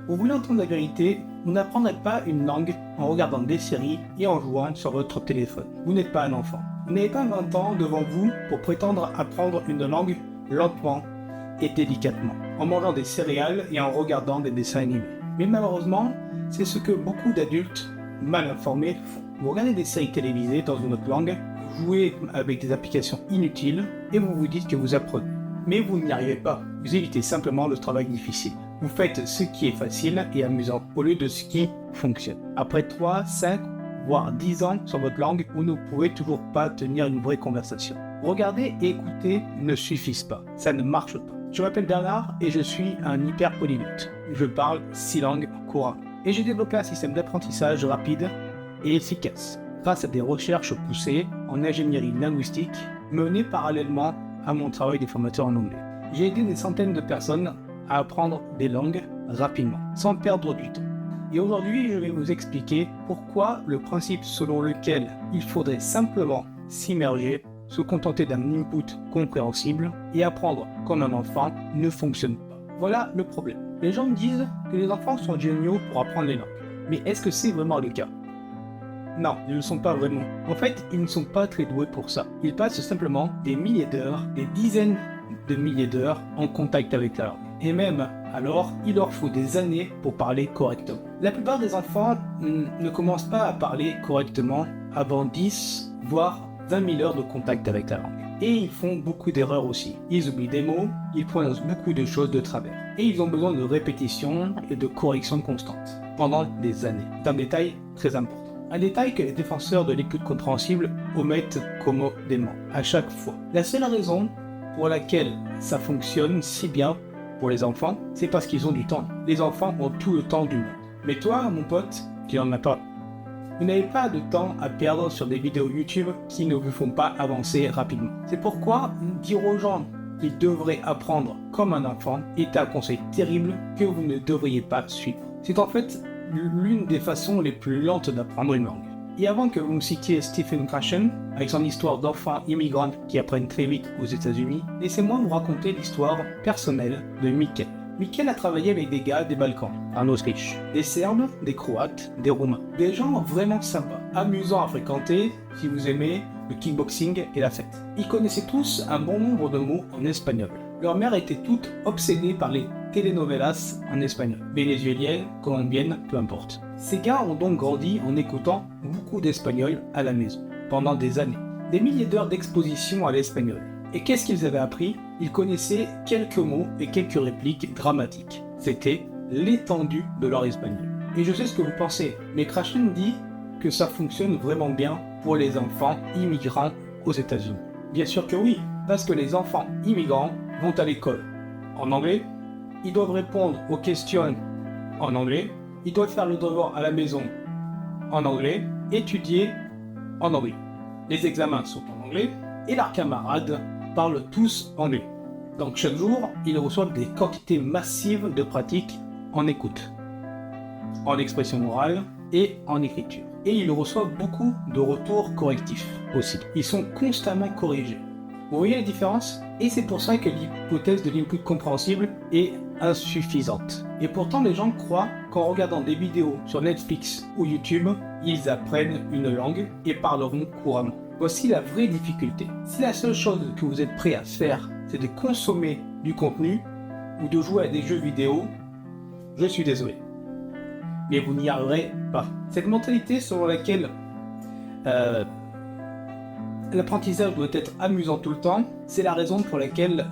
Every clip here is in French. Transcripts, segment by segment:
Vous voulez entendre la vérité, vous n'apprendrez pas une langue en regardant des séries et en jouant sur votre téléphone. Vous n'êtes pas un enfant. Vous n'avez pas 20 ans devant vous pour prétendre apprendre une langue lentement et délicatement, en mangeant des céréales et en regardant des dessins animés. Mais malheureusement, c'est ce que beaucoup d'adultes mal informés font. Vous regardez des séries télévisées dans une autre langue, vous jouez avec des applications inutiles et vous vous dites que vous apprenez. Mais vous n'y arrivez pas. Vous évitez simplement le travail difficile. Vous faites ce qui est facile et amusant au lieu de ce qui fonctionne. Après 3, 5, voire 10 ans sur votre langue, vous ne pouvez toujours pas tenir une vraie conversation. Regarder et écouter ne suffisent pas. Ça ne marche pas. Je m'appelle Bernard et je suis un hyper polyglotte. Je parle 6 langues couramment. Et j'ai développé un système d'apprentissage rapide et efficace grâce à des recherches poussées en ingénierie linguistique menées parallèlement à mon travail de formateur en anglais. J'ai aidé des centaines de personnes à apprendre des langues rapidement, sans perdre du temps. Et aujourd'hui, je vais vous expliquer pourquoi le principe selon lequel il faudrait simplement s'immerger, se contenter d'un input compréhensible et apprendre comme un enfant ne fonctionne pas. Voilà le problème. Les gens me disent que les enfants sont géniaux pour apprendre les langues. Mais est-ce que c'est vraiment le cas ? Non, ils ne le sont pas vraiment. En fait, ils ne sont pas très doués pour ça. Ils passent simplement des milliers d'heures, des dizaines de milliers d'heures en contact avec la langue. Et même alors, il leur faut des années pour parler correctement. La plupart des enfants ne commencent pas à parler correctement avant 10, voire 20 000 heures de contact avec la langue. Et ils font beaucoup d'erreurs aussi. Ils oublient des mots, ils prononcent beaucoup de choses de travers. Et ils ont besoin de répétition et de correction constante pendant des années. C'est un détail très important. Un détail que les défenseurs de l'écoute compréhensible omettent commodément, à chaque fois. La seule raison pour laquelle ça fonctionne si bien pour les enfants, c'est parce qu'ils ont du temps. Les enfants ont tout le temps du monde. Mais toi, mon pote, tu n'en as pas. Vous n'avez pas de temps à perdre sur des vidéos YouTube qui ne vous font pas avancer rapidement. C'est pourquoi dire aux gens qu'ils devraient apprendre comme un enfant est un conseil terrible que vous ne devriez pas suivre. C'est en fait l'une des façons les plus lentes d'apprendre une langue. Et avant que vous me citiez Stephen Krashen, avec son histoire d'enfants immigrants qui apprennent très vite aux États-Unis, laissez-moi vous raconter l'histoire personnelle de Michael. Michael a travaillé avec des gars des Balkans, en Autriche, des Serbes, des Croates, des Roumains. Des gens vraiment sympas, amusants à fréquenter si vous aimez le kickboxing et la fête. Ils connaissaient tous un bon nombre de mots en espagnol. Leur mère était toute obsédée par les telenovelas en espagnol, vénézuéliennes, colombiennes, peu importe. Ces gars ont donc grandi en écoutant beaucoup d'espagnol à la maison, pendant des années. Des milliers d'heures d'exposition à l'espagnol. Et qu'est-ce qu'ils avaient appris ? Ils connaissaient quelques mots et quelques répliques dramatiques. C'était l'étendue de leur espagnol. Et je sais ce que vous pensez, mais Krashen dit que ça fonctionne vraiment bien pour les enfants immigrants aux États-Unis. Bien sûr que oui, parce que les enfants immigrants vont à l'école en anglais, ils doivent répondre aux questions en anglais, ils doivent faire le devoir à la maison en anglais, étudier en anglais. Les examens sont en anglais et leurs camarades parlent tous anglais. Donc chaque jour, ils reçoivent des quantités massives de pratiques en écoute, en expression orale et en écriture. Et ils reçoivent beaucoup de retours correctifs aussi. Ils sont constamment corrigés. Vous voyez la différence ? Et c'est pour ça que l'hypothèse de l'input compréhensible est insuffisante. Et pourtant, les gens croient qu'en regardant des vidéos sur Netflix ou YouTube, ils apprennent une langue et parleront couramment. Voici la vraie difficulté. Si la seule chose que vous êtes prêt à faire, c'est de consommer du contenu ou de jouer à des jeux vidéo, je suis désolé. Mais vous n'y arriverez pas. Cette mentalité selon laquelle l'apprentissage doit être amusant tout le temps, c'est la raison pour laquelle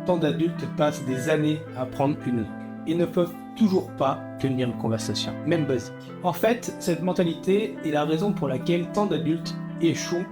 tant d'adultes passent des années à apprendre une langue et ne peuvent toujours pas tenir une conversation, même basique. En fait, cette mentalité est la raison pour laquelle tant d'adultes échouent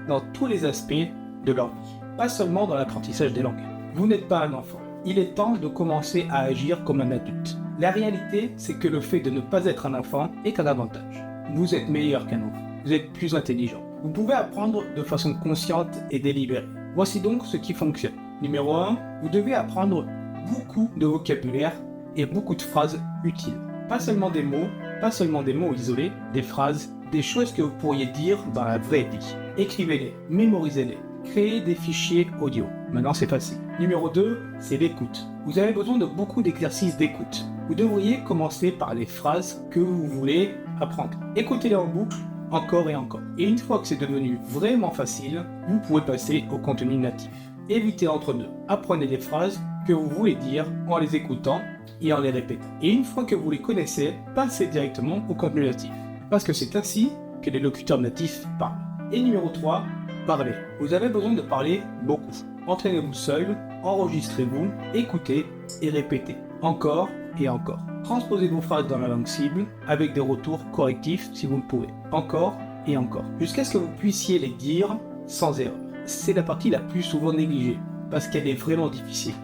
dans tous les aspects de leur vie, pas seulement dans l'apprentissage des langues. Vous n'êtes pas un enfant. Il est temps de commencer à agir comme un adulte. La réalité, c'est que le fait de ne pas être un enfant est un avantage. Vous êtes meilleur qu'un enfant. Vous êtes plus intelligent. Vous pouvez apprendre de façon consciente et délibérée. Voici donc ce qui fonctionne. Numéro 1, vous devez apprendre beaucoup de vocabulaire et beaucoup de phrases utiles. Pas seulement des mots isolés, des phrases, des choses que vous pourriez dire dans la vraie vie. Écrivez-les, mémorisez-les, créez des fichiers audio. Maintenant c'est facile. Numéro 2, c'est l'écoute. Vous avez besoin de beaucoup d'exercices d'écoute. Vous devriez commencer par les phrases que vous voulez apprendre. Écoutez-les en boucle encore et encore. Et une fois que c'est devenu vraiment facile, vous pouvez passer au contenu natif. Évitez l'entre-deux. Apprenez les phrases que vous voulez dire en les écoutant et en les répétant. Et une fois que vous les connaissez, passez directement au contenu natif. Parce que c'est ainsi que les locuteurs natifs parlent. Et numéro 3, parlez. Vous avez besoin de parler beaucoup. Entraînez-vous seul, enregistrez-vous, écoutez et répétez. Encore et encore. Transposez vos phrases dans la langue cible avec des retours correctifs si vous le pouvez. Encore et encore. Jusqu'à ce que vous puissiez les dire sans erreur. C'est la partie la plus souvent négligée parce qu'elle est vraiment difficile.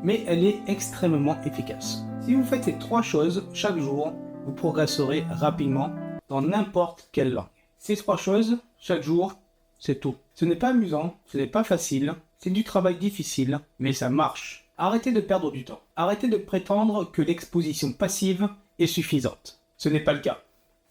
Mais elle est extrêmement efficace. Si vous faites ces 3 choses chaque jour, vous progresserez rapidement dans n'importe quelle langue. Ces 3 choses chaque jour, c'est tout. Ce n'est pas amusant, ce n'est pas facile, c'est du travail difficile, mais ça marche. Arrêtez de perdre du temps. Arrêtez de prétendre que l'exposition passive est suffisante. Ce n'est pas le cas.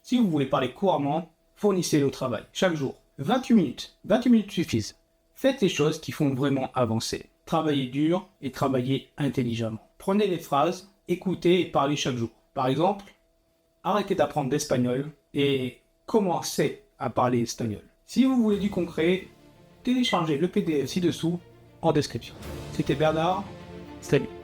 Si vous voulez parler couramment, fournissez le travail chaque jour. 28 minutes. 28 minutes suffisent. Faites les choses qui font vraiment avancer. Travaillez dur et travaillez intelligemment. Prenez les phrases, écoutez et parlez chaque jour. Par exemple, arrêtez d'apprendre l'espagnol et commencez à parler espagnol. Si vous voulez du concret, téléchargez le PDF ci-dessous en description. C'était Bernard, salut.